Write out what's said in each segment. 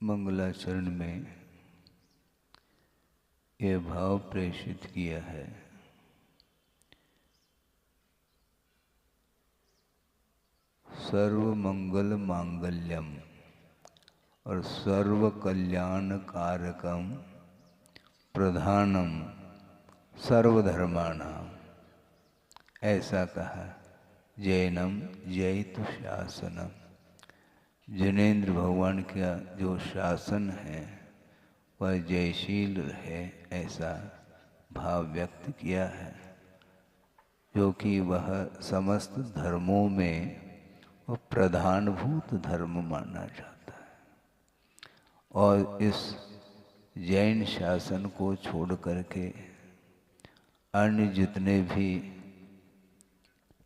मंगलाचरण में यह भाव प्रेषित किया है। सर्व मंगल मांगल्यम और सर्व कल्याण कारकम प्रधानम सर्वधर्माणाम, ऐसा कहा। जैनम जयतु शासनम, जिनेन्द्र भगवान का जो शासन है वह जयशील है, ऐसा भाव व्यक्त किया है, जो कि वह समस्त धर्मों में वह प्रधानभूत धर्म माना जाता है। और इस जैन शासन को छोड़ करके अन्य जितने भी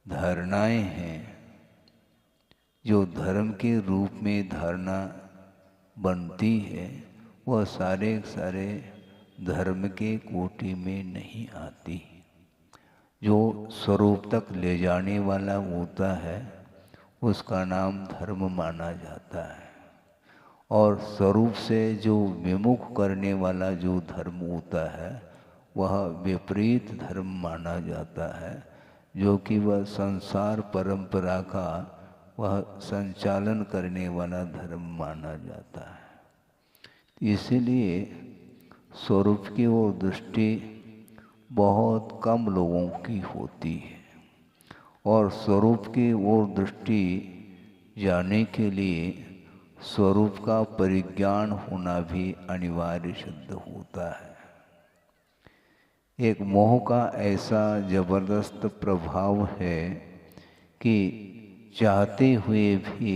धारणाएं हैं, जो धर्म के रूप में धारणा बनती है, वह सारे सारे धर्म के कोटि में नहीं आती। जो स्वरूप तक ले जाने वाला होता है उसका नाम धर्म माना जाता है, और स्वरूप से जो विमुख करने वाला जो धर्म होता है वह विपरीत धर्म माना जाता है, जो कि वह संसार परंपरा का वह संचालन करने वाला धर्म माना जाता है। इसीलिए स्वरूप की ओर दृष्टि बहुत कम लोगों की होती है, और स्वरूप की ओर दृष्टि जाने के लिए स्वरूप का परिज्ञान होना भी अनिवार्य सिद्ध होता है। एक मोह का ऐसा जबरदस्त प्रभाव है कि चाहते हुए भी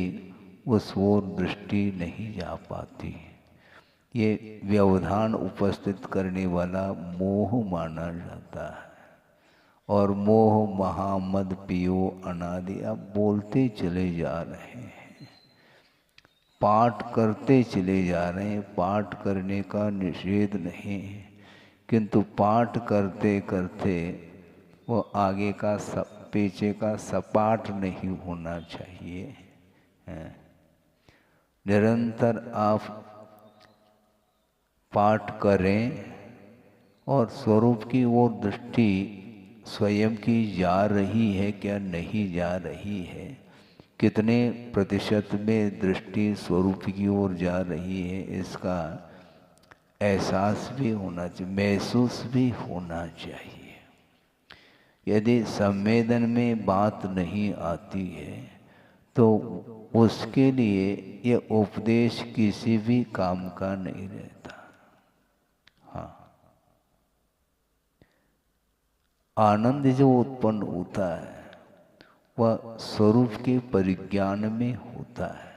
उस ओर दृष्टि नहीं जा पाती। ये व्यवधान उपस्थित करने वाला मोह माना जाता है। और मोह महामद पियो अनादि, अब बोलते चले जा रहे हैं, पाठ करते चले जा रहे हैं। पाठ करने का निषेध नहीं है, किंतु पाठ करते करते वो आगे का पीछे का सपाट नहीं होना चाहिए। निरंतर आप पाठ करें और स्वरूप की ओर दृष्टि स्वयं की जा रही है क्या नहीं जा रही है, कितने प्रतिशत में दृष्टि स्वरूप की ओर जा रही है, इसका एहसास भी होना चाहिए, महसूस भी होना चाहिए। यदि संवेदन में बात नहीं आती है तो उसके लिए ये उपदेश किसी भी काम का नहीं रहता। हाँ, आनंद जो उत्पन्न होता है वह स्वरूप के परिज्ञान में होता है,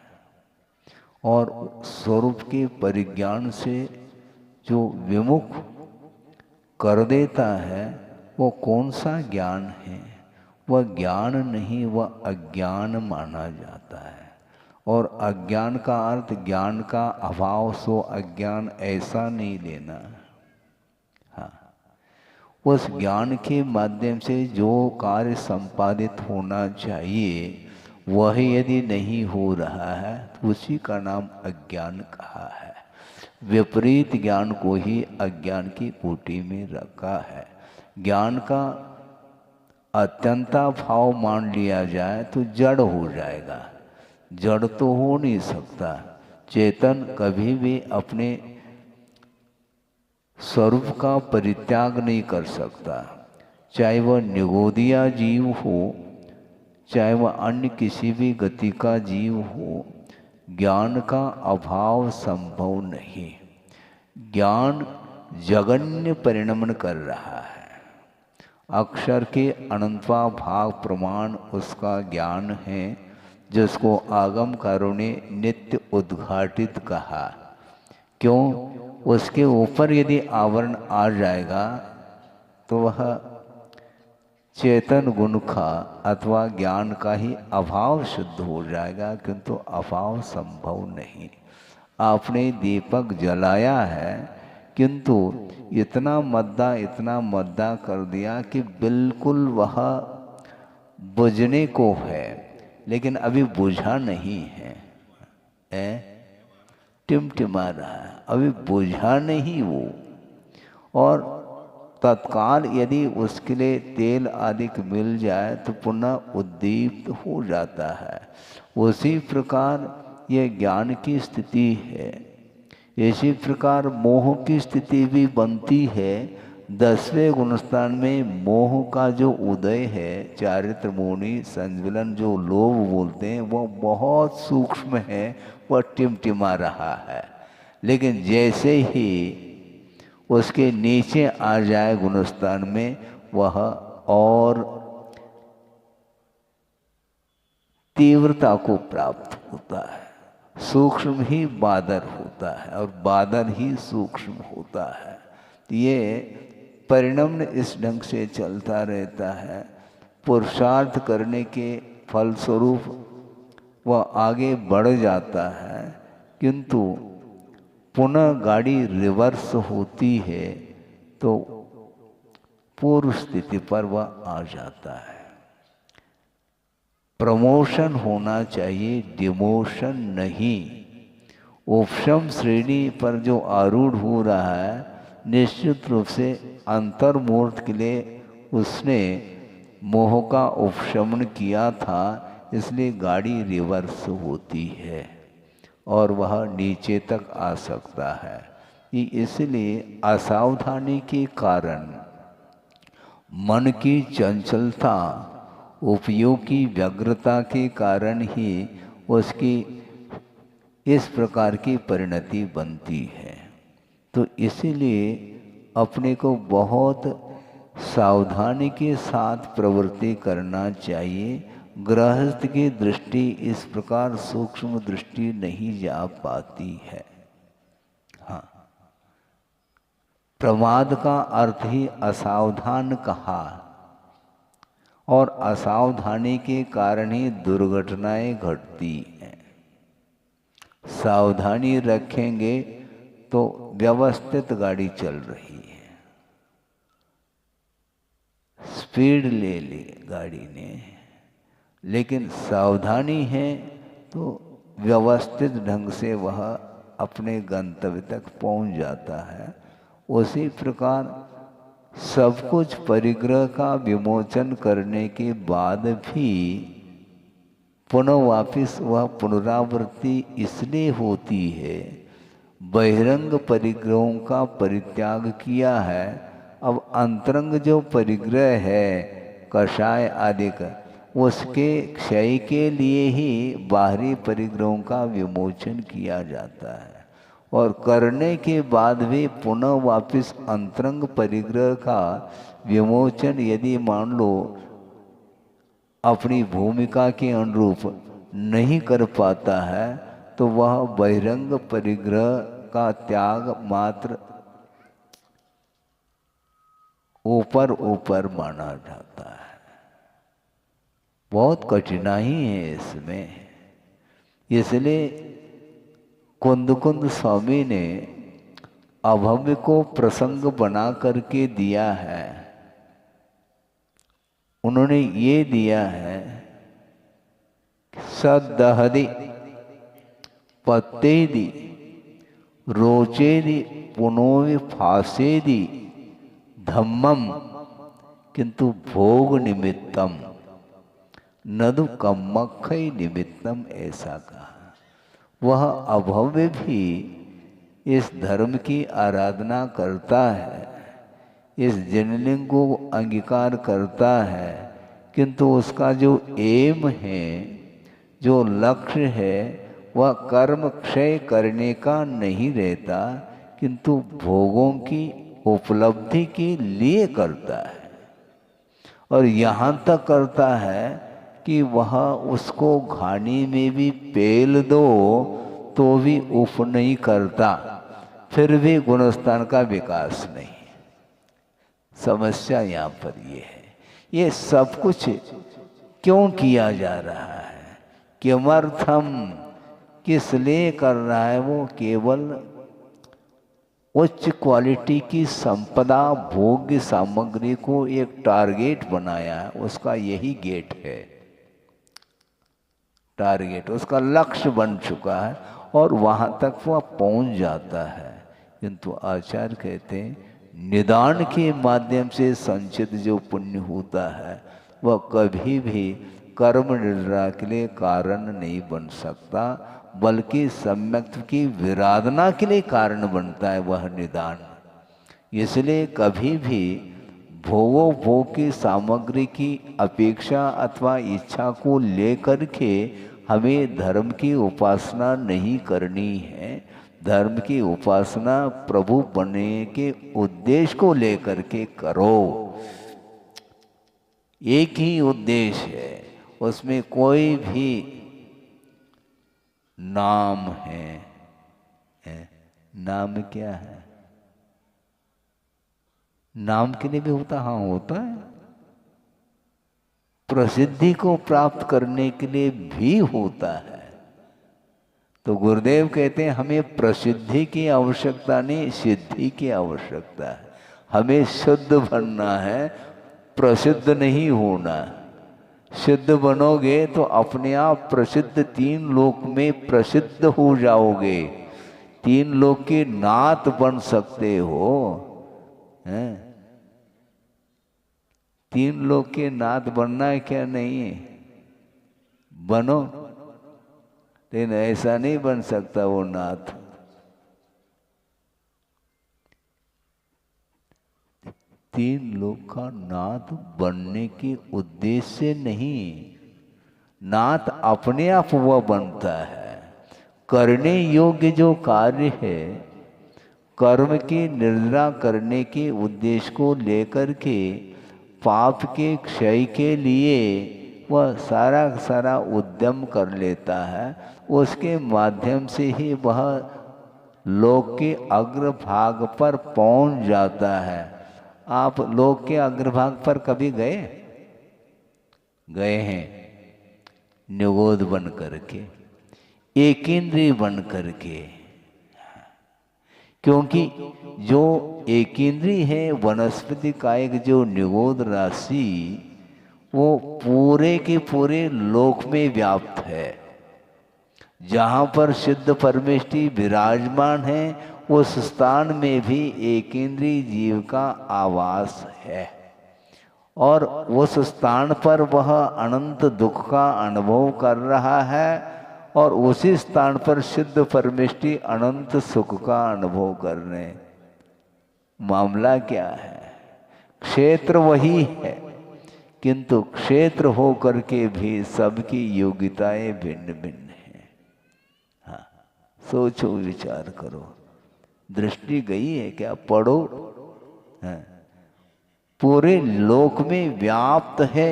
और स्वरूप के परिज्ञान से जो विमुख कर देता है वो कौन सा ज्ञान है? वह ज्ञान नहीं, वह अज्ञान माना जाता है। और अज्ञान का अर्थ ज्ञान का अभाव, सो अज्ञान ऐसा नहीं लेना। हाँ, उस ज्ञान के माध्यम से जो कार्य संपादित होना चाहिए वह यदि नहीं हो रहा है तो उसी का नाम अज्ञान कहा है। विपरीत ज्ञान को ही अज्ञान की कोटि में रखा है। ज्ञान का अत्यंता भाव मान लिया जाए तो जड़ हो जाएगा। जड़ तो हो नहीं सकता। चेतन कभी भी अपने स्वरूप का परित्याग नहीं कर सकता, चाहे वह निगोदिया जीव हो, चाहे वह अन्य किसी भी गति का जीव हो। ज्ञान का अभाव संभव नहीं। ज्ञान जगन्य परिणमन कर रहा है। अक्षर के अनंतवा भाग प्रमाण उसका ज्ञान है, जिसको आगमकारों ने नित्य उद्घाटित कहा। क्यों? उसके ऊपर यदि आवरण आ जाएगा तो वह चेतन गुण का अथवा ज्ञान का ही अभाव सिद्ध हो जाएगा, किंतु अभाव संभव नहीं। आपने दीपक जलाया है, किंतु इतना मद्दा कर दिया कि बिल्कुल वह बुझने को है, लेकिन अभी बुझा नहीं है। टिमटिमा रहा है, अभी बुझा नहीं वो। और तत्काल यदि उसके लिए तेल आदि मिल जाए तो पुनः उद्दीप्त हो जाता है। उसी प्रकार ये ज्ञान की स्थिति है। इसी प्रकार मोह की स्थिति भी बनती है। 10वें गुणस्थान में मोह का जो उदय है, चारित्र मोहनी संज्वलन जो लोभ बोलते हैं, वह बहुत सूक्ष्म है, वह टिमटिमा रहा है। लेकिन जैसे ही उसके नीचे आ जाए गुणस्थान में, वह और तीव्रता को प्राप्त होता है। सूक्ष्म ही बादर होता है और बादर ही सूक्ष्म होता है। ये परिणाम इस ढंग से चलता रहता है। पुरुषार्थ करने के फलस्वरूप वह आगे बढ़ जाता है, किंतु पुनः गाड़ी रिवर्स होती है तो पूर्व स्थिति पर वह आ जाता है। प्रमोशन होना चाहिए, डिमोशन नहीं। उपशम श्रेणी पर जो आरूढ़ हो रहा है, निश्चित रूप से अंतर्मूर्त के लिए उसने मोह का उपशमन किया था, इसलिए गाड़ी रिवर्स होती है और वह नीचे तक आ सकता है। इसलिए असावधानी के कारण मन की चंचलता, उपयोग की व्यग्रता के कारण ही उसकी इस प्रकार की परिणति बनती है। तो इसीलिए अपने को बहुत सावधानी के साथ प्रवृत्ति करना चाहिए। गृहस्थ की दृष्टि इस प्रकार सूक्ष्म दृष्टि नहीं जा पाती है। हाँ, प्रमाद का अर्थ ही असावधान कहा, और असावधानी के कारण ही दुर्घटनाएं घटती हैं। सावधानी रखेंगे तो व्यवस्थित गाड़ी चल रही है। स्पीड ले ली गाड़ी ने, लेकिन सावधानी है तो व्यवस्थित ढंग से वह अपने गंतव्य तक पहुंच जाता है। उसी प्रकार सब कुछ परिग्रह का विमोचन करने के बाद भी पुनः वापिस वह पुनरावृत्ति इसलिए होती है, बहिरंग परिग्रहों का परित्याग किया है। अब अंतरंग जो परिग्रह है कषाय आदि का, उसके क्षय के लिए ही बाहरी परिग्रहों का विमोचन किया जाता है। और करने के बाद भी पुनः वापिस अंतरंग परिग्रह का विमोचन यदि मान लो अपनी भूमिका के अनुरूप नहीं कर पाता है, तो वह बहिरंग परिग्रह का त्याग मात्र ऊपर ऊपर माना जाता है। बहुत कठिनाई है इसमें। इसलिए कुंद स्वामी ने अभव्य को प्रसंग बना करके दिया है। उन्होंने ये दिया है, सदहदि पत्तेदि रोचेदि पुनोवि फासेदि धम्मम किंतु भोग निमित्तम नदु कम्मखई निमित्तम, ऐसा कहा। वह अभव्य भी इस धर्म की आराधना करता है, इस जनलिंग को अंगीकार करता है, किंतु उसका जो एम है, जो लक्ष्य है, वह कर्म क्षय करने का नहीं रहता, किंतु भोगों की उपलब्धि के लिए करता है। और यहाँ तक करता है कि वह उसको घानी में भी पेल दो तो भी उफ नहीं करता, फिर भी गुणस्थान का विकास नहीं। समस्या यहाँ पर ये है। ये सब कुछ क्यों किया जा रहा है, किमर्थम, किस लिए कर रहा है? वो केवल उच्च क्वालिटी की संपदा, भोग्य सामग्री को एक टारगेट बनाया है। उसका यही गेट है, टारगेट उसका लक्ष्य बन चुका है। और वहाँ तक वह पहुँच जाता है। किंतु आचार्य कहते हैं निदान के माध्यम से संचित जो पुण्य होता है वह कभी भी कर्म निद्रा के लिए कारण नहीं बन सकता, बल्कि सम्यक् की विराधना के लिए कारण बनता है वह निदान। इसलिए कभी भी भोग की सामग्री की अपेक्षा अथवा इच्छा को लेकर के हमें धर्म की उपासना नहीं करनी है। धर्म की उपासना प्रभु बनने के उद्देश्य को लेकर के करो। एक ही उद्देश्य है, उसमें कोई भी नाम है, नाम क्या है? नाम के लिए भी होता, हाँ होता है। प्रसिद्धि को प्राप्त करने के लिए भी होता है। तो गुरुदेव कहते हैं हमें प्रसिद्धि की आवश्यकता नहीं, सिद्धि की आवश्यकता है। हमें शुद्ध बनना है, प्रसिद्ध नहीं होना। सिद्ध बनोगे तो अपने आप प्रसिद्ध, तीन लोक में प्रसिद्ध हो जाओगे, तीन लोक के नाथ बन सकते हो, हैं? तीन लोक के नाथ बनना है क्या? नहीं है, बनो, लेकिन ऐसा नहीं बन सकता वो नाथ। तीन लोक का नाथ बनने के उद्देश्य से नहीं, नाथ अपने आप वह बनता है। करने योग्य जो कार्य है, कर्म की निर्जरा करने के उद्देश्य को लेकर के पाप के क्षय के लिए वह सारा सारा उद्यम कर लेता है। उसके माध्यम से ही वह लोक के अग्रभाग पर पहुंच जाता है। आप लोक के अग्रभाग पर कभी गए? गए हैं, निगोद बन करके, एकेंद्रीय बन करके। क्योंकि जो एकेंद्रीय है वनस्पति का एक जो निगोद राशि, वो पूरे के पूरे लोक में व्याप्त है। जहाँ पर सिद्ध परमेष्टि विराजमान है उस स्थान में भी एकेंद्रीय जीव का आवास है, और उस स्थान पर वह अनंत दुख का अनुभव कर रहा है, और उसी स्थान पर सिद्ध परमेष्टि अनंत सुख का अनुभव कर रहे हैं। मामला क्या है? क्षेत्र वही है, किंतु क्षेत्र हो करके भी सबकी योग्यताएं भिन्न भिन्न हैं। हाँ, सोचो, विचार करो, दृष्टि गई है क्या? पढ़ो। हाँ, पूरे लोक में व्याप्त है।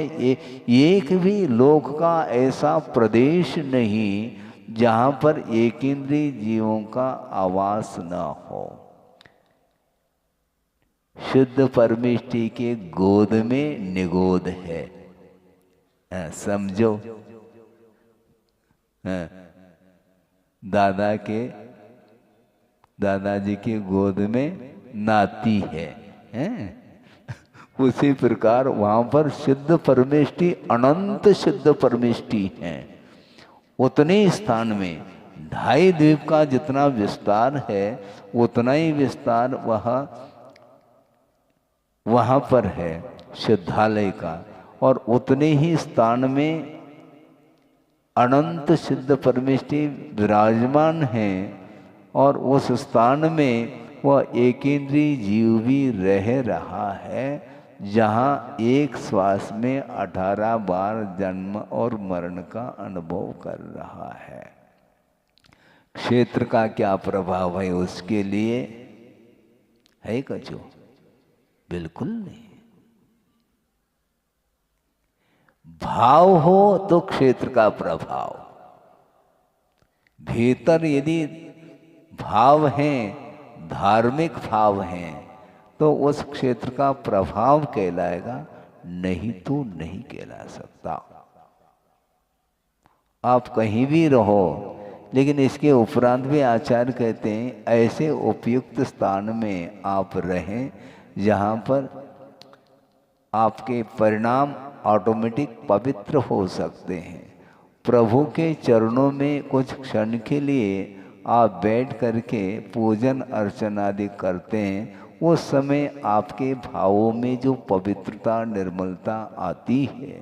एक भी लोक का ऐसा प्रदेश नहीं जहाँ पर एकेंद्रीय जीवों का आवास न हो। शुद्ध परमेष्टि के गोद में निगोद है। समझो, दादाजी के गोद में नाती है, उसी प्रकार वहां पर सिद्ध परमेष्टि, अनंत सिद्ध परमेष्टि हैं। उतने स्थान में 2.5 द्वीप का जितना विस्तार है उतना ही विस्तार वहां पर है सिद्धालय का, और उतने ही स्थान में अनंत सिद्ध परमेष्टि विराजमान हैं, और उस स्थान में वह एकेंद्रीय जीव भी रह रहा है, जहाँ एक श्वास में 18 बार जन्म और मरण का अनुभव कर रहा है। क्षेत्र का क्या प्रभाव है उसके लिए? है कछु? बिल्कुल नहीं। भाव हो तो क्षेत्र का प्रभाव, भीतर यदि भाव हैं, धार्मिक भाव हैं, तो उस क्षेत्र का प्रभाव कहलाएगा, नहीं तो नहीं कहला सकता। आप कहीं भी रहो, लेकिन इसके उपरांत भी आचार्य कहते हैं ऐसे उपयुक्त स्थान में आप रहें जहाँ पर आपके परिणाम ऑटोमेटिक पवित्र हो सकते हैं। प्रभु के चरणों में कुछ क्षण के लिए आप बैठ करके पूजन अर्चन आदि करते हैं, उस समय आपके भावों में जो पवित्रता निर्मलता आती है,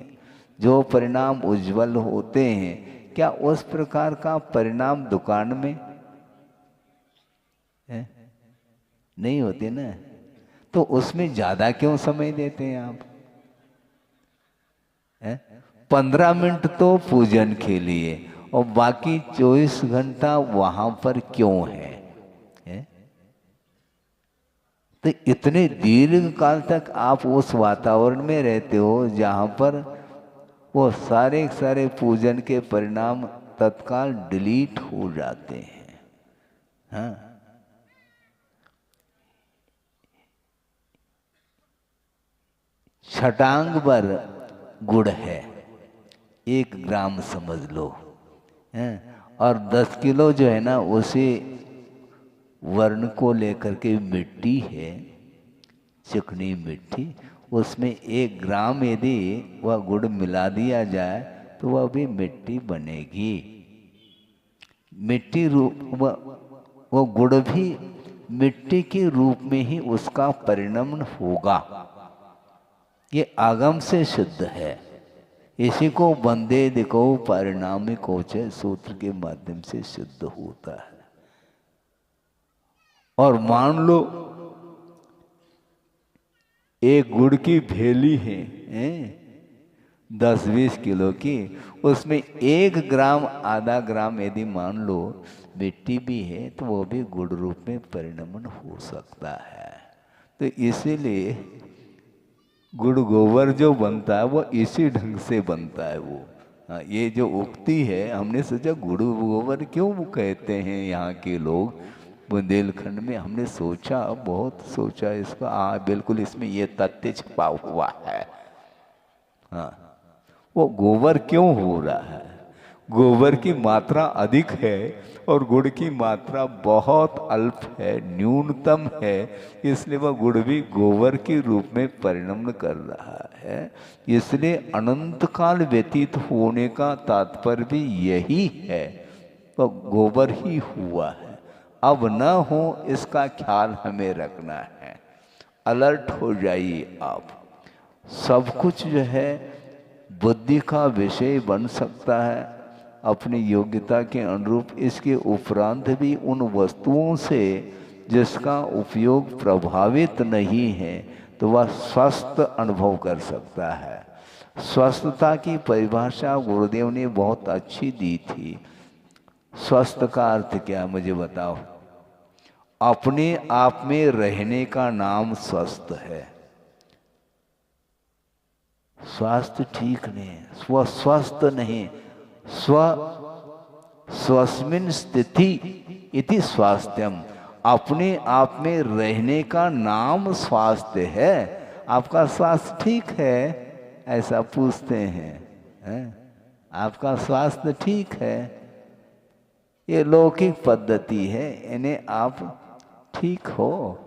जो परिणाम उज्जवल होते हैं, क्या उस प्रकार का परिणाम दुकान में है? नहीं होते ना। तो उसमें ज्यादा क्यों समय देते हैं आप? 15 मिनट तो पूजन के लिए और बाकी 24 घंटा वहां पर क्यों है? तो इतने दीर्घ काल तक आप उस वातावरण में रहते हो जहां पर वो सारे सारे पूजन के परिणाम तत्काल डिलीट हो जाते हैं। हाँ, छटांग पर गुड़ है, 1 ग्राम समझ लो, हैं? और 10 किलो जो है ना उसी वर्ण को लेकर के मिट्टी है, चिकनी मिट्टी, उसमें 1 ग्राम यदि वह गुड़ मिला दिया जाए तो वह भी मिट्टी बनेगी। मिट्टी रूप वो गुड़ भी मिट्टी के रूप में ही उसका परिणमन होगा। ये आगम से सिद्ध है। इसी को बंदे दिको परिणामिकोच सूत्र के माध्यम से सिद्ध होता है। और मान लो एक गुड़ की भेली है, 10-20 किलो की, उसमें 1 ग्राम आधा ग्राम यदि मान लो मिट्टी भी है तो वो भी गुड़ रूप में परिणमन हो सकता है। तो इसीलिए गुड़ गोबर जो बनता है वो इसी ढंग से बनता है। वो हाँ, ये जो उक्ति है, हमने सोचा गुड़ गोबर क्यों कहते हैं यहाँ के लोग बुंदेलखंड में, हमने सोचा, बहुत सोचा इसका। हाँ बिल्कुल, इसमें ये तथ्य छिपा हुआ है। हाँ, वो गोबर क्यों हो रहा है? गोबर की मात्रा अधिक है और गुड़ की मात्रा बहुत अल्प है, न्यूनतम है, इसलिए वह गुड़ भी गोबर के रूप में परिणमन कर रहा है। इसलिए अनंत काल व्यतीत होने का तात्पर्य भी यही है, वह गोबर ही हुआ है। अब न हो इसका ख्याल हमें रखना है। अलर्ट हो जाइए आप। सब कुछ जो है बुद्धि का विषय बन सकता है अपनी योग्यता के अनुरूप। इसके उपरांत भी उन वस्तुओं से जिसका उपयोग प्रभावित नहीं है तो वह स्वस्थ अनुभव कर सकता है। स्वस्थता की परिभाषा गुरुदेव ने बहुत अच्छी दी थी। स्वस्थ का अर्थ क्या, मुझे बताओ? अपने आप में रहने का नाम स्वस्थ है। स्वास्थ्य ठीक नहीं, स्व स्वस्थ नहीं, स्वस्मिन स्थिति इति स्वास्थ्यम। अपने आप में रहने का नाम स्वास्थ्य है। आपका स्वास्थ्य ठीक है ऐसा पूछते हैं? आपका स्वास्थ्य ठीक है? ये लौकिक पद्धति है, इन्हें आप ठीक हो।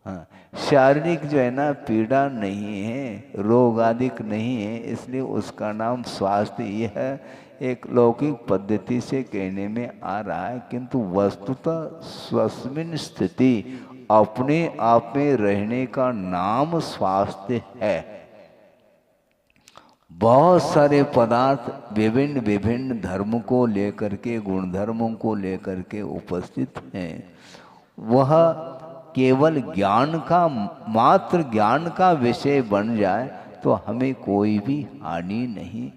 हाँ, शारीरिक जो है ना पीड़ा नहीं है, रोग आदिक नहीं है, इसलिए उसका नाम स्वास्थ्य। यह एक लौकिक पद्धति से कहने में आ रहा है, किंतु वस्तुतः स्वस्मिन स्थिति, अपने आप में रहने का नाम स्वास्थ्य है। बहुत सारे पदार्थ विभिन्न विभिन्न धर्म को लेकर के, गुणधर्मों को लेकर के उपस्थित हैं। वह केवल ज्ञान का, मात्र ज्ञान का विषय बन जाए तो हमें कोई भी हानि नहीं,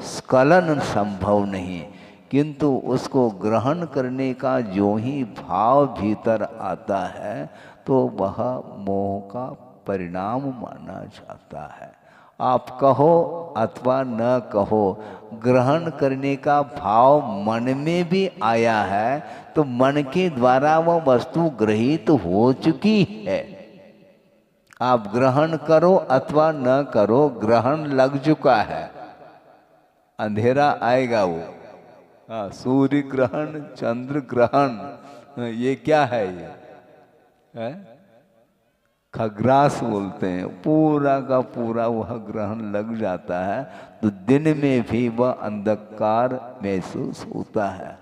स्खलन संभव नहीं। किंतु उसको ग्रहण करने का जो ही भाव भीतर आता है तो वह मोह का परिणाम माना जाता है। आप कहो अथवा न कहो, ग्रहण करने का भाव मन में भी आया है तो मन के द्वारा वह वस्तु ग्रहित हो चुकी है। आप ग्रहण करो अथवा न करो, ग्रहण लग चुका है। अंधेरा आएगा वो। हाँ, सूर्य ग्रहण, चंद्र ग्रहण, ये क्या है? ये है खग्रास बोलते हैं, पूरा का पूरा वह ग्रहण लग जाता है तो दिन में भी वह अंधकार महसूस होता है।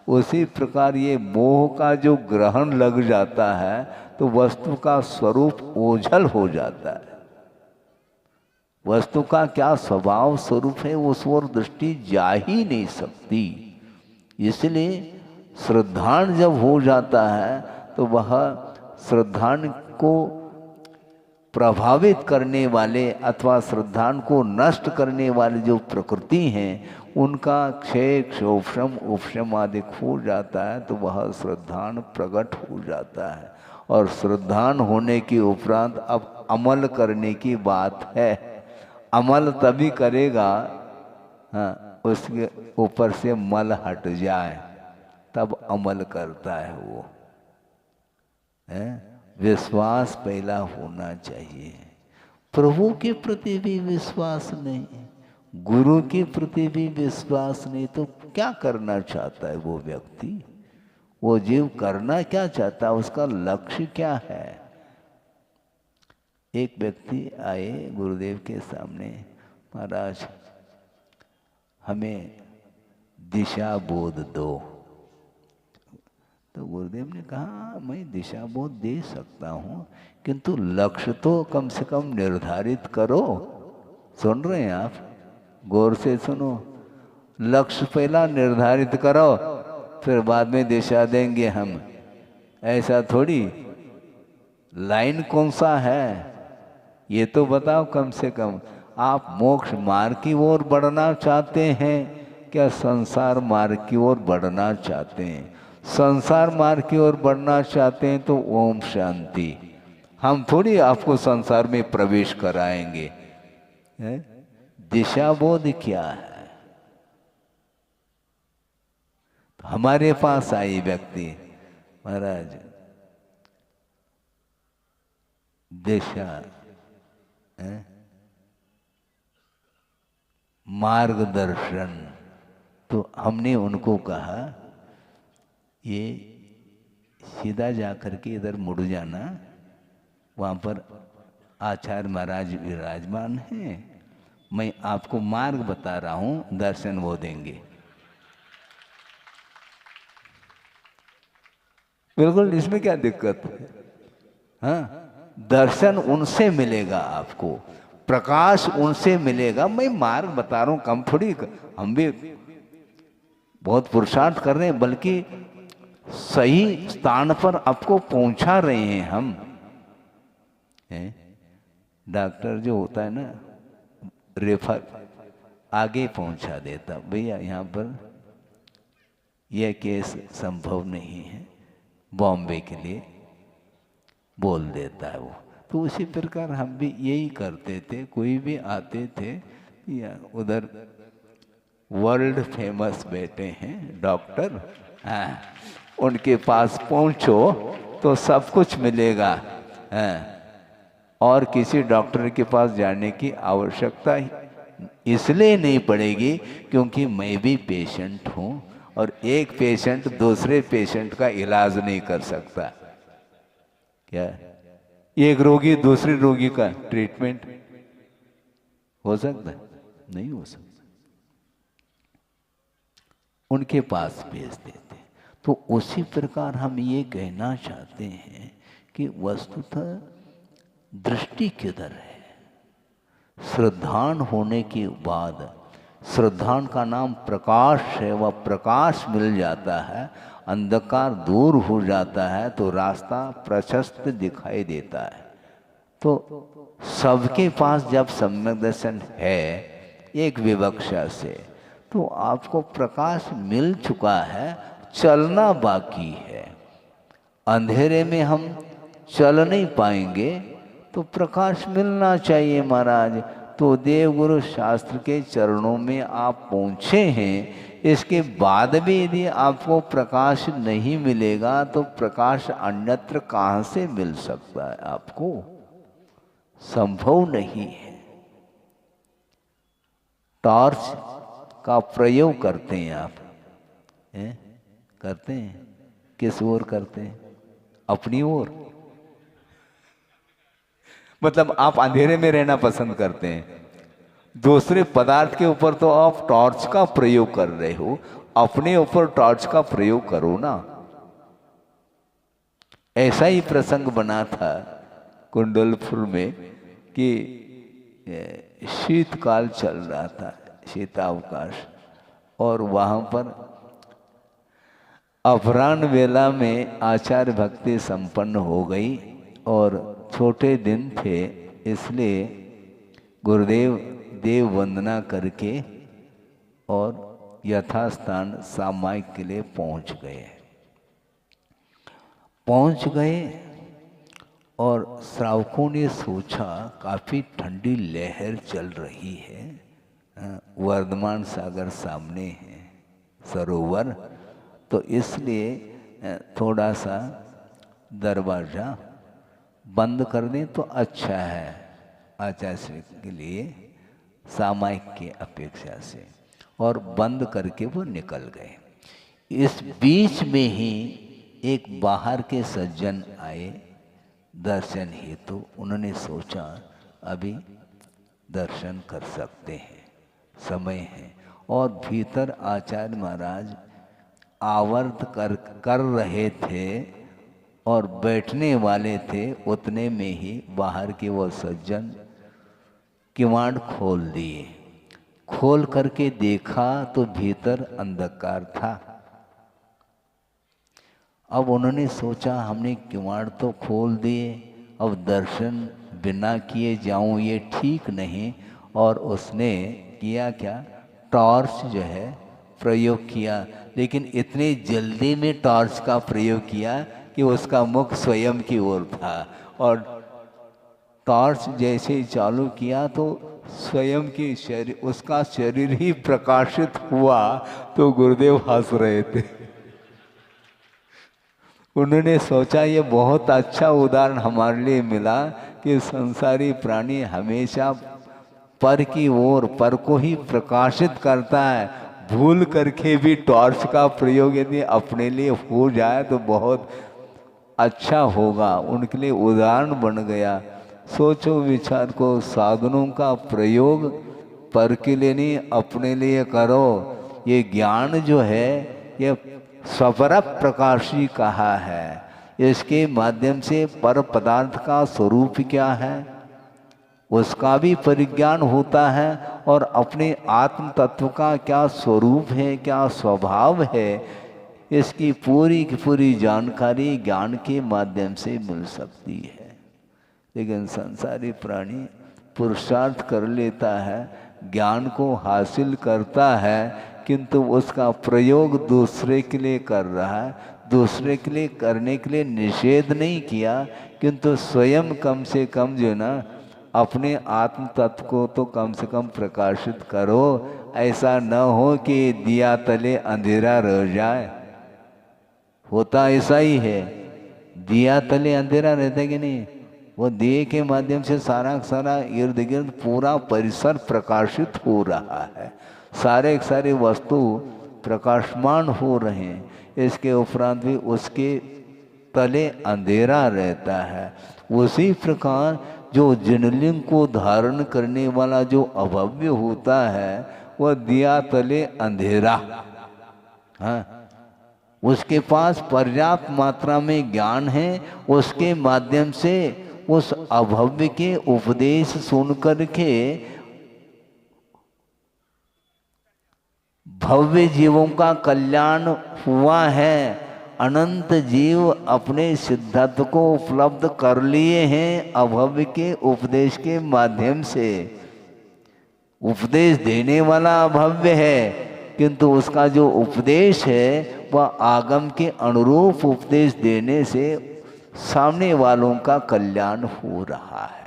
उसी प्रकार ये मोह का जो ग्रहण लग जाता है तो वस्तु का स्वरूप ओझल हो जाता है। वस्तु का क्या स्वभाव स्वरूप है उस ओर दृष्टि जा ही नहीं सकती। इसलिए श्रद्धान जब हो जाता है तो वह श्रद्धान को प्रभावित करने वाले अथवा श्रद्धान को नष्ट करने वाले जो प्रकृति हैं उनका क्षय क्षोभम उपशम आदि हो जाता है तो वह श्रद्धान प्रकट हो जाता है। और श्रद्धान होने के उपरांत अब अमल करने की बात है। अमल तभी करेगा, हाँ, उसके ऊपर से मल हट जाए तब अमल करता है वो है। विश्वास पहला होना चाहिए। प्रभु के प्रति भी विश्वास नहीं, गुरु के प्रति भी विश्वास नहीं, तो क्या करना चाहता है वो व्यक्ति? वो जीव करना क्या चाहता है? उसका लक्ष्य क्या है? एक व्यक्ति आए गुरुदेव के सामने, महाराज हमें दिशा बोध दो। तो गुरुदेव ने कहा मैं दिशा बोध दे सकता हूँ, किंतु लक्ष्य तो कम से कम निर्धारित करो। सुन रहे हैं आप? गौर से सुनो। लक्ष्य पहला निर्धारित करो, फिर बाद में दिशा देंगे हम। ऐसा थोड़ी। लाइन कौन सा है ये तो बताओ कम से कम। आप मोक्ष मार्ग की ओर बढ़ना चाहते हैं क्या संसार मार्ग की ओर बढ़ना चाहते हैं? संसार मार्ग की ओर बढ़ना चाहते हैं तो ओम शांति। हम थोड़ी आपको संसार में प्रवेश कराएंगे। दिशा बोध क्या है? हमारे पास आई व्यक्ति, महाराज दिशा मार्गदर्शन। तो हमने उनको कहा ये सीधा जाकर के इधर मुड़ जाना, वहाँ पर आचार्य महाराज विराजमान हैं, मैं आपको मार्ग बता रहा हूँ, दर्शन वो देंगे। बिल्कुल, इसमें क्या दिक्कत है? हाँ, दर्शन उनसे मिलेगा, आपको प्रकाश उनसे मिलेगा। मैं मार्ग बता रहा हूँ, कम थोड़ी। हम भी बहुत पुरुषार्थ कर रहे हैं, बल्कि सही स्थान पर आपको पहुंचा रहे हैं हम। डॉक्टर जो होता है ना, रेफर आगे पहुंचा देता, भैया यहाँ पर यह केस संभव नहीं है, बॉम्बे के लिए बोल देता है वो। तो उसी प्रकार हम भी यही करते थे। कोई भी आते थे या उधर वर्ल्ड फेमस बैठे हैं डॉक्टर, हाँ, उनके पास पहुंचो तो सब कुछ मिलेगा, हाँ, और किसी डॉक्टर के पास जाने की आवश्यकता इसलिए नहीं पड़ेगी क्योंकि मैं भी पेशेंट हूँ और एक पेशेंट दूसरे पेशेंट का इलाज नहीं कर सकता। क्या एक रोगी दूसरे रोगी का ट्रीटमेंट हो सकता है? नहीं हो सकता। उनके पास भेज देते। तो उसी प्रकार हम ये कहना चाहते हैं कि वस्तुतः दृष्टि किधर है? श्रद्धान होने के बाद, श्रद्धान का नाम प्रकाश है, वह प्रकाश मिल जाता है, अंधकार दूर हो जाता है तो रास्ता प्रशस्त दिखाई देता है। तो सबके पास जब सम्यक दर्शन है एक विवक्षा से, तो आपको प्रकाश मिल चुका है, चलना बाकी है। अंधेरे में हम चल नहीं पाएंगे तो प्रकाश मिलना चाहिए महाराज। तो देवगुरु शास्त्र के चरणों में आप पहुँचे हैं, इसके बाद भी यदि आपको प्रकाश नहीं मिलेगा तो प्रकाश अन्यत्र कहाँ से मिल सकता है? आपको संभव नहीं है। टॉर्च का प्रयोग करते हैं आप, करते हैं? किस ओर करते हैं? अपनी ओर। मतलब आप अंधेरे में रहना पसंद करते हैं। दूसरे पदार्थ के ऊपर तो आप टॉर्च का प्रयोग कर रहे हो, अपने ऊपर टॉर्च का प्रयोग करो ना। ऐसा ही प्रसंग बना था कुंडलपुर में कि शीतकाल चल रहा था, शीतावकाश, और वहां पर अपराह्न वेला में आचार्य भक्ति संपन्न हो गई और छोटे दिन थे, इसलिए गुरुदेव देव वंदना करके और यथास्थान सामायिक के लिए पहुंच गए और श्रावकों ने सोचा काफ़ी ठंडी लहर चल रही है, वर्धमान सागर सामने है, सरोवर, तो इसलिए थोड़ा सा दरवाज़ा बंद कर दें तो अच्छा है आचार्य के लिए, सामायिक की अपेक्षा से, और बंद करके वो निकल गए। इस बीच में ही एक बाहर के सज्जन आए दर्शन हेतु, तो उन्होंने सोचा अभी दर्शन कर सकते हैं, समय है, और भीतर आचार्य महाराज आवर्त कर रहे थे और बैठने वाले थे, उतने में ही बाहर के वो सज्जन किवाड़ खोल दिए। खोल करके देखा तो भीतर अंधकार था। अब उन्होंने सोचा हमने किवाड़ तो खोल दिए, अब दर्शन बिना किए जाऊं ये ठीक नहीं, और उसने किया क्या, टॉर्च जो है प्रयोग किया, लेकिन इतनी जल्दी में टॉर्च का प्रयोग किया कि उसका मुख स्वयं की ओर था, और टॉर्च जैसे ही चालू किया तो स्वयं की शरीर, उसका शरीर ही प्रकाशित हुआ, तो गुरुदेव हंस रहे थे। उन्होंने सोचा ये बहुत अच्छा उदाहरण हमारे लिए मिला कि संसारी प्राणी हमेशा पर की ओर, पर को ही प्रकाशित करता है। भूल करके भी टॉर्च का प्रयोग यदि अपने लिए हो जाए तो बहुत अच्छा होगा, उनके लिए उदाहरण बन गया। सोचो विचार को, साधनों का प्रयोग पर के लिए नहीं अपने लिए करो। ये ज्ञान जो है ये स्वपर प्रकाशी कहा है, इसके माध्यम से पर पदार्थ का स्वरूप क्या है उसका भी परिज्ञान होता है, और अपने आत्म तत्व का क्या स्वरूप है, क्या स्वभाव है, इसकी पूरी की पूरी जानकारी ज्ञान के माध्यम से मिल सकती है। लेकिन संसारी प्राणी पुरुषार्थ कर लेता है, ज्ञान को हासिल करता है, किंतु उसका प्रयोग दूसरे के लिए कर रहा है। दूसरे के लिए करने के लिए निषेध नहीं किया, किंतु स्वयं कम से कम जो ना अपने आत्म तत्व को तो कम से कम प्रकाशित करो। ऐसा न हो कि दिया तले अंधेरा रह जाए। होता ऐसा ही है, दिया तले अंधेरा रहता है कि नहीं, वो दिए के माध्यम से सारा सारा इर्द गिर्द पूरा परिसर प्रकाशित हो रहा है, सारे वस्तु प्रकाशमान हो रहे हैं। इसके उपरांत भी उसके तले अंधेरा रहता है। उसी प्रकार जो जिनलिंग को धारण करने वाला जो अभव्य होता है वह दिया तले अंधेरा, हाँ, उसके पास पर्याप्त मात्रा में ज्ञान है, उसके माध्यम से उस अभव्य के उपदेश सुन करके भव्य जीवों का कल्याण हुआ है। अनंत जीव अपने सिद्धत्व को उपलब्ध कर लिए हैं अभव्य के उपदेश के माध्यम से। उपदेश देने वाला अभव्य है, किंतु उसका जो उपदेश है वह आगम के अनुरूप उपदेश देने से सामने वालों का कल्याण हो रहा है।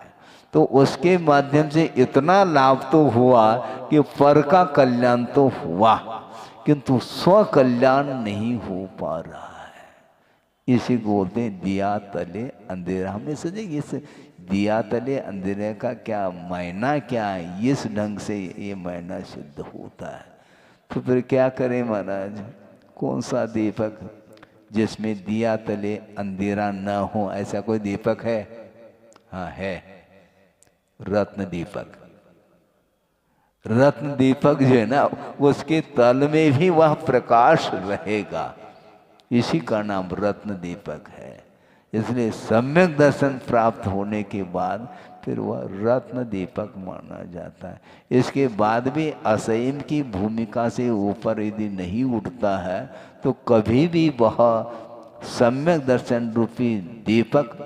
तो उसके माध्यम से इतना लाभ तो हुआ कि पर का कल्याण तो हुआ, किंतु स्व कल्याण नहीं हो पा रहा है। इसी को बोलते हैं दिया तले अंधेरा। हमने सोचे इस दिया तले अंधेरे का क्या मायना क्या है, इस ढंग से ये मायना सिद्ध होता है। तो फिर क्या करें महाराज, कौन सा दीपक जिसमें दिया तले अंधेरा न हो, ऐसा कोई दीपक है? हाँ है, रत्न दीपक। रत्न दीपक जो है ना, उसके तल में भी वह प्रकाश रहेगा, इसी का नाम रत्न दीपक है। इसलिए सम्यक दर्शन प्राप्त होने के बाद फिर वह रत्न दीपक माना जाता है। इसके बाद भी असंयम की भूमिका से ऊपर यदि नहीं उठता है तो कभी भी वह सम्यक दर्शन रूपी दीपक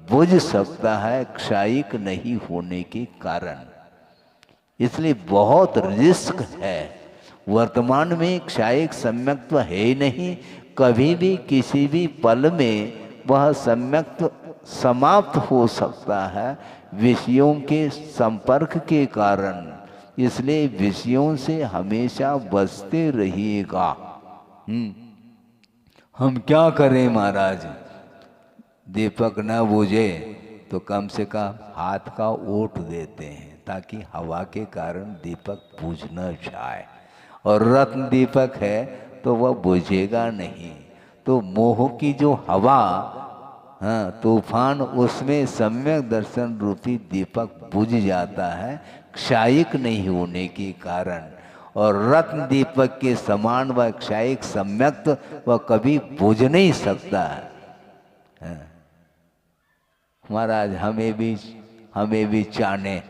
बुझ सकता है, क्षायिक नहीं होने के कारण। इसलिए बहुत रिस्क है। वर्तमान में क्षायिक सम्यक्त्व है ही नहीं, कभी भी किसी भी पल में वह सम्यक्त्व समाप्त हो सकता है विषयों के संपर्क के कारण। इसलिए विषयों से हमेशा बचते रहिएगा। हम क्या करें महाराज, दीपक न बुझे तो कम से कम हाथ का ओट देते हैं ताकि हवा के कारण दीपक बुझ न जाए। और रत्न दीपक है तो वह बुझेगा नहीं। तो मोह की जो हवा, हाँ, तूफान, उसमें सम्यक दर्शन रूपी दीपक बुझ जाता है क्षायिक नहीं होने के कारण। और रत्न दीपक के समान वह क्षायिक सम्यक्त वह कभी बुझ नहीं सकता है। महाराज हमें भी चाने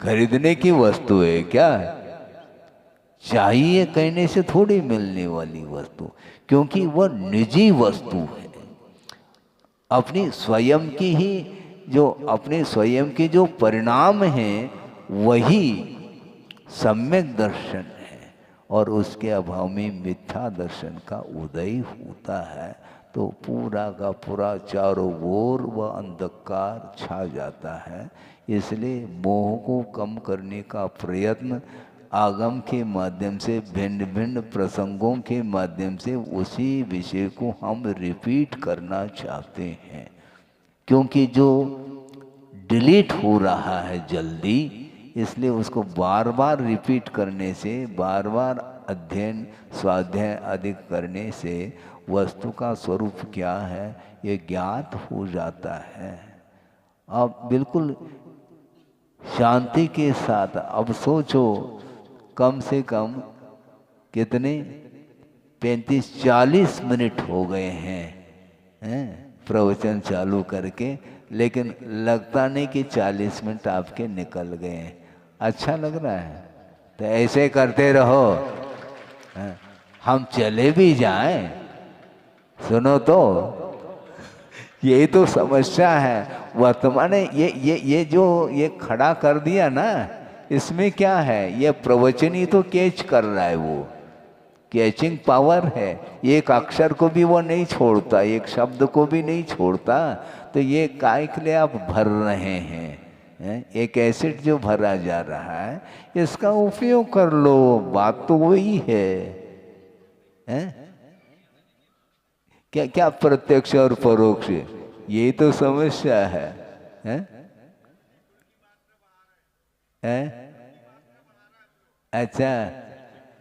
खरीदने की वस्तु है क्या? चाहिए कहने से थोड़ी मिलने वाली वस्तु, क्योंकि वह निजी वस्तु है। अपनी स्वयं की ही अपने स्वयं के जो परिणाम हैं वही सम्यक दर्शन है। और उसके अभाव में मिथ्या दर्शन का उदय होता है तो पूरा का पूरा चारों ओर वह अंधकार छा जाता है। इसलिए मोह को कम करने का प्रयत्न आगम के माध्यम से, भिन्न भिन्न प्रसंगों के माध्यम से उसी विषय को हम रिपीट करना चाहते हैं। क्योंकि जो डिलीट हो रहा है जल्दी, इसलिए उसको बार बार रिपीट करने से, बार बार अध्ययन स्वाध्याय अधिक करने से वस्तु का स्वरूप क्या है ये ज्ञात हो जाता है। अब बिल्कुल शांति के साथ अब सोचो, कम से कम कितने 35-40 मिनट हो गए हैं प्रवचन चालू करके, लेकिन लगता नहीं कि 40 मिनट आपके निकल गए हैं। अच्छा लग रहा है तो ऐसे करते रहो। हम चले भी जाएं, सुनो तो, यही तो समस्या है वर्तमान। ये जो ये खड़ा कर दिया ना, इसमें क्या है, ये प्रवचन ही तो कैच कर रहा है, वो कैचिंग पावर है। एक अक्षर को भी वो नहीं छोड़ता, एक शब्द को भी नहीं छोड़ता। तो ये काय के लिए आप भर रहे हैं, एक एसिड जो भरा जा रहा है इसका उपयोग कर लो। बात तो वही है, क्या क्या प्रत्यक्ष और परोक्ष, ये तो समस्या है, अच्छा,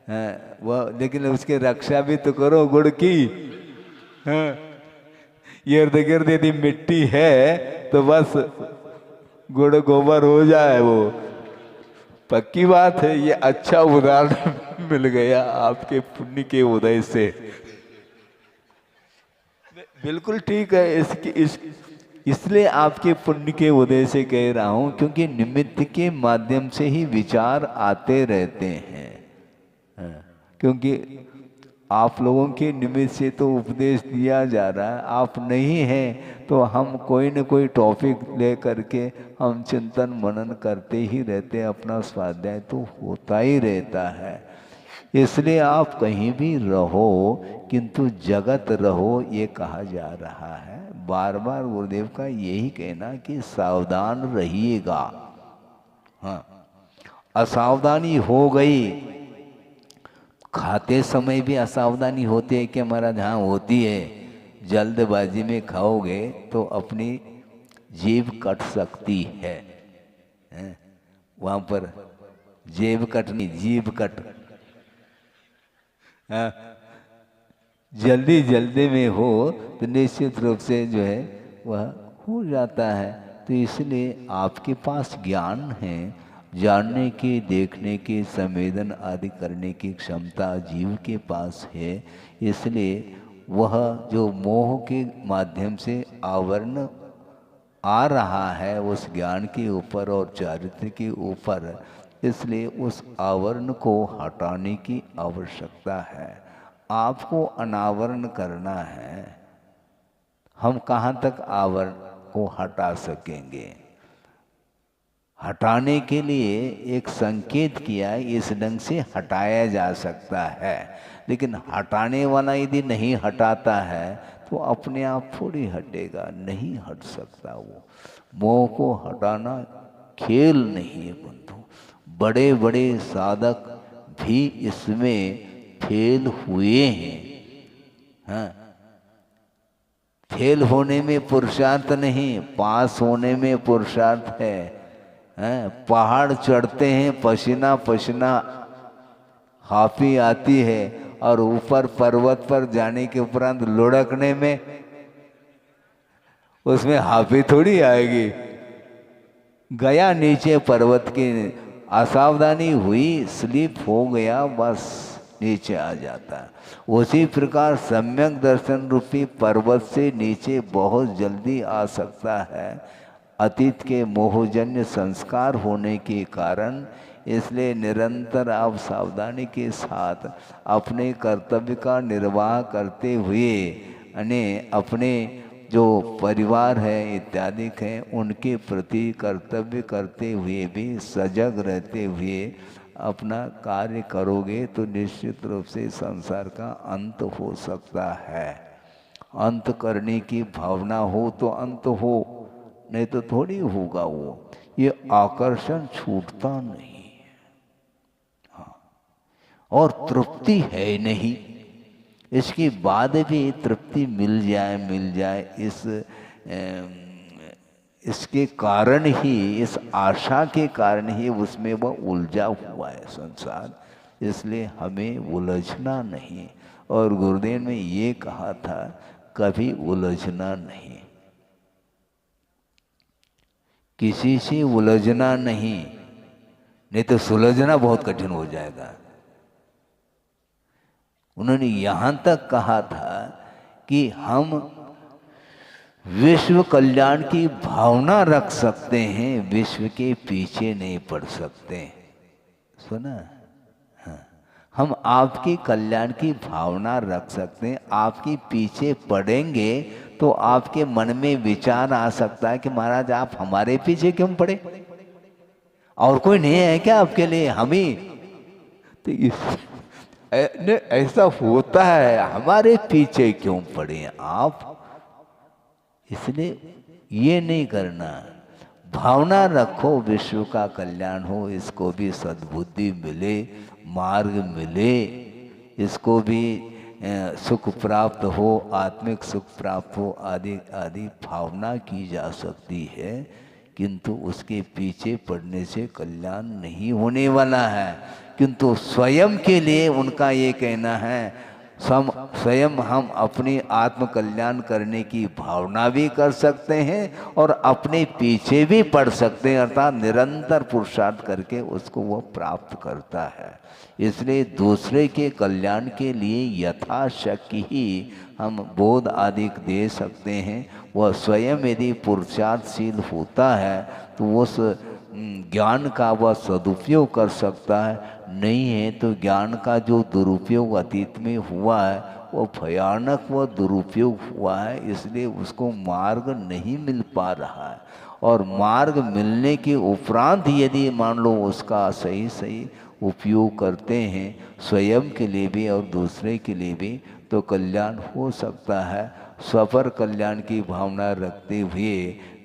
हाँ, वो लेकिन उसकी रक्षा भी तो करो गुड़ की। हाँ, इर्द गिर्द यदि मिट्टी है तो बस गुड़ गोबर हो जाए, वो पक्की बात है। ये अच्छा उदाहरण मिल गया आपके पुण्य के उदय से। बिल्कुल ठीक है। इसलिए आपके पुण्य के उदय से कह रहा हूं, क्योंकि निमित्त के माध्यम से ही विचार आते रहते हैं। क्योंकि आप लोगों के निमित्त से तो उपदेश दिया जा रहा है, आप नहीं हैं तो हम कोई न कोई टॉपिक ले करके हम चिंतन मनन करते ही रहते हैं, अपना स्वाध्याय तो होता ही रहता है। इसलिए आप कहीं भी रहो किंतु जगत रहो, ये कहा जा रहा है। बार बार गुरुदेव का यही कहना कि सावधान रहिएगा। हाँ, असावधानी हो गई, खाते समय भी असावधानी होती है कि महाराज? हाँ होती है। जल्दबाजी में खाओगे तो अपनी जीभ कट सकती है, वहां पर जेब कटनी, जीभ कट। जल्दी जल्दी में हो तो निश्चित रूप से जो है वह हो जाता है। तो इसलिए आपके पास ज्ञान है, जानने की, देखने की, संवेदन आदि करने की क्षमता जीव के पास है। इसलिए वह जो मोह के माध्यम से आवरण आ रहा है उस ज्ञान के ऊपर और चारित्र के ऊपर, इसलिए उस आवरण को हटाने की आवश्यकता है। आपको अनावरण करना है। हम कहाँ तक आवरण को हटा सकेंगे? हटाने के लिए एक संकेत किया, इस ढंग से हटाया जा सकता है। लेकिन हटाने वाला यदि नहीं हटाता है तो अपने आप थोड़ी हटेगा, नहीं हट सकता। वो मोह को हटाना खेल नहीं है बंधु। बड़े बड़े साधक भी इसमें फेल हुए हैं। हाँ, फेल होने में पुरुषार्थ नहीं, पास होने में पुरुषार्थ है। पहाड़ चढ़ते हैं, पसीना पसीना हाफी आती है, और ऊपर पर्वत पर जाने के उपरांत लुढ़कने में उसमें हाफी थोड़ी आएगी। गया नीचे पर्वत की, असावधानी हुई, स्लिप हो गया, बस नीचे आ जाता है। उसी प्रकार सम्यक दर्शन रूपी पर्वत से नीचे बहुत जल्दी आ सकता है, अतीत के मोहजन्य संस्कार होने के कारण। इसलिए निरंतर आप सावधानी के साथ अपने कर्तव्य का निर्वाह करते हुए अपने जो परिवार है इत्यादि हैं उनके प्रति कर्तव्य करते हुए भी सजग रहते हुए अपना कार्य करोगे तो निश्चित रूप से संसार का अंत हो सकता है। अंत करने की भावना हो तो अंत हो, नहीं तो थोड़ी होगा। वो ये आकर्षण छूटता नहीं। हाँ, और तृप्ति है नहीं। इसके बाद भी तृप्ति मिल जाए इसके कारण ही, इस आशा के कारण ही उसमें वह उलझा हुआ है संसार। इसलिए हमें उलझना नहीं। और गुरुदेव ने ये कहा था, कभी उलझना नहीं, किसी से उलझना नहीं, नहीं तो सुलझना बहुत कठिन हो जाएगा। उन्होंने यहाँ तक कहा था कि हम विश्व कल्याण की भावना रख सकते हैं, विश्व के पीछे नहीं पड़ सकते। सुना? हाँ, हम आपके कल्याण की भावना रख सकते हैं। आपके पीछे पड़ेंगे तो आपके मन में विचार आ सकता है कि महाराज आप हमारे पीछे क्यों पड़े, और कोई नहीं है क्या आपके लिए? हम ही तो ऐसा होता है, हमारे पीछे क्यों पड़े आप? इसलिए ये नहीं करना। भावना रखो विश्व का कल्याण हो, इसको भी सद्बुद्धि मिले, मार्ग मिले, इसको भी सुख प्राप्त हो, आत्मिक सुख प्राप्त हो, आदि आदि भावना की जा सकती है। किंतु उसके पीछे पड़ने से कल्याण नहीं होने वाला है। किंतु स्वयं के लिए उनका ये कहना है, स्वयं हम अपनी आत्म कल्याण करने की भावना भी कर सकते हैं और अपने पीछे भी पड़ सकते हैं, अर्थात निरंतर पुरुषार्थ करके उसको वो प्राप्त करता है। इसलिए दूसरे के कल्याण के लिए यथाशक्ति ही हम बोध आदि दे सकते हैं। वह स्वयं यदि पुरुषार्थशील होता है तो उस ज्ञान का वह सदुपयोग कर सकता है। नहीं है तो ज्ञान का जो दुरुपयोग अतीत में हुआ है वो भयानक वह दुरुपयोग हुआ है। इसलिए उसको मार्ग नहीं मिल पा रहा है। और मार्ग मिलने के उपरांत यदि मान लो उसका सही सही उपयोग करते हैं स्वयं के लिए भी और दूसरे के लिए भी, तो कल्याण हो सकता है। स्वपर कल्याण की भावना रखते हुए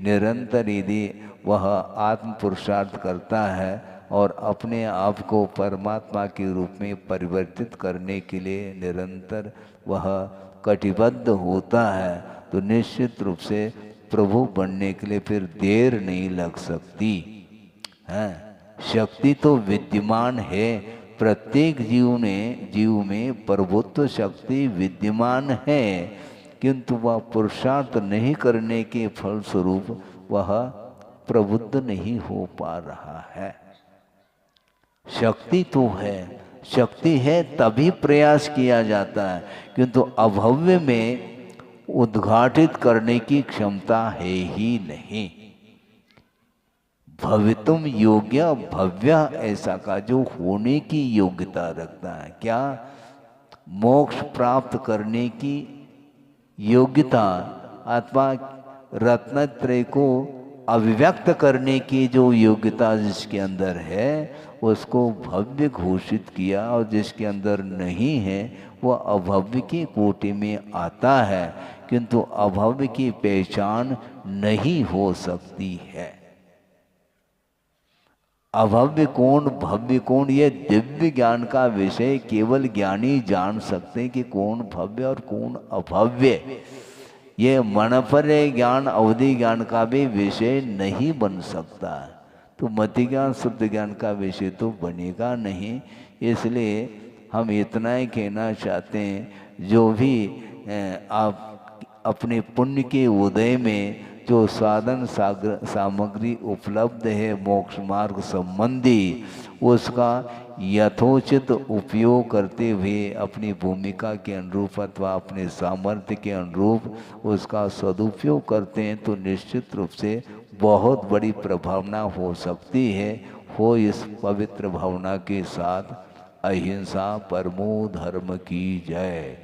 निरंतर यदि वह आत्म पुरुषार्थ करता है और अपने आप को परमात्मा के रूप में परिवर्तित करने के लिए निरंतर वह कटिबद्ध होता है, तो निश्चित रूप से प्रभु बनने के लिए फिर देर नहीं लग सकती है। शक्ति तो विद्यमान है, प्रत्येक जीव में प्रभुत्व शक्ति विद्यमान है, किंतु वह पुरुषार्थ नहीं करने के फलस्वरूप वह प्रबुद्ध नहीं हो पा रहा है। शक्ति तो है, शक्ति है तभी प्रयास किया जाता है, किंतु अभव्य में उद्घाटित करने की क्षमता है ही नहीं। भवितुम योग्य भव्य ऐसा का जो होने की योग्यता रखता है, क्या मोक्ष प्राप्त करने की योग्यता अथवा रत्नत्रय को अभिव्यक्त करने की जो योग्यता जिसके अंदर है उसको भव्य घोषित किया, और जिसके अंदर नहीं है वह अभव्य की कोटि में आता है, किंतु अभव्य की पहचान नहीं हो सकती है। अभव्य कौन भव्य कौन, ये दिव्य ज्ञान का विषय केवल ज्ञानी जान सकते हैं कि कौन भव्य और कौन अभव्य। ये मनपर्य ज्ञान अवधि ज्ञान का भी विषय नहीं बन सकता, तो मति ज्ञान शुद्ध ज्ञान का विषय तो बनेगा नहीं। इसलिए हम इतना ही कहना चाहते हैं, जो भी आप अपने पुण्य के उदय में जो साधन सामग्री उपलब्ध है मोक्ष मार्ग संबंधी, उसका यथोचित उपयोग करते हुए अपनी भूमिका के अनुरूप अथवा अपने सामर्थ्य के अनुरूप उसका सदुपयोग करते हैं तो निश्चित रूप से बहुत बड़ी प्रभावना हो सकती है। हो इस पवित्र भावना के साथ अहिंसा परमो धर्म की जय।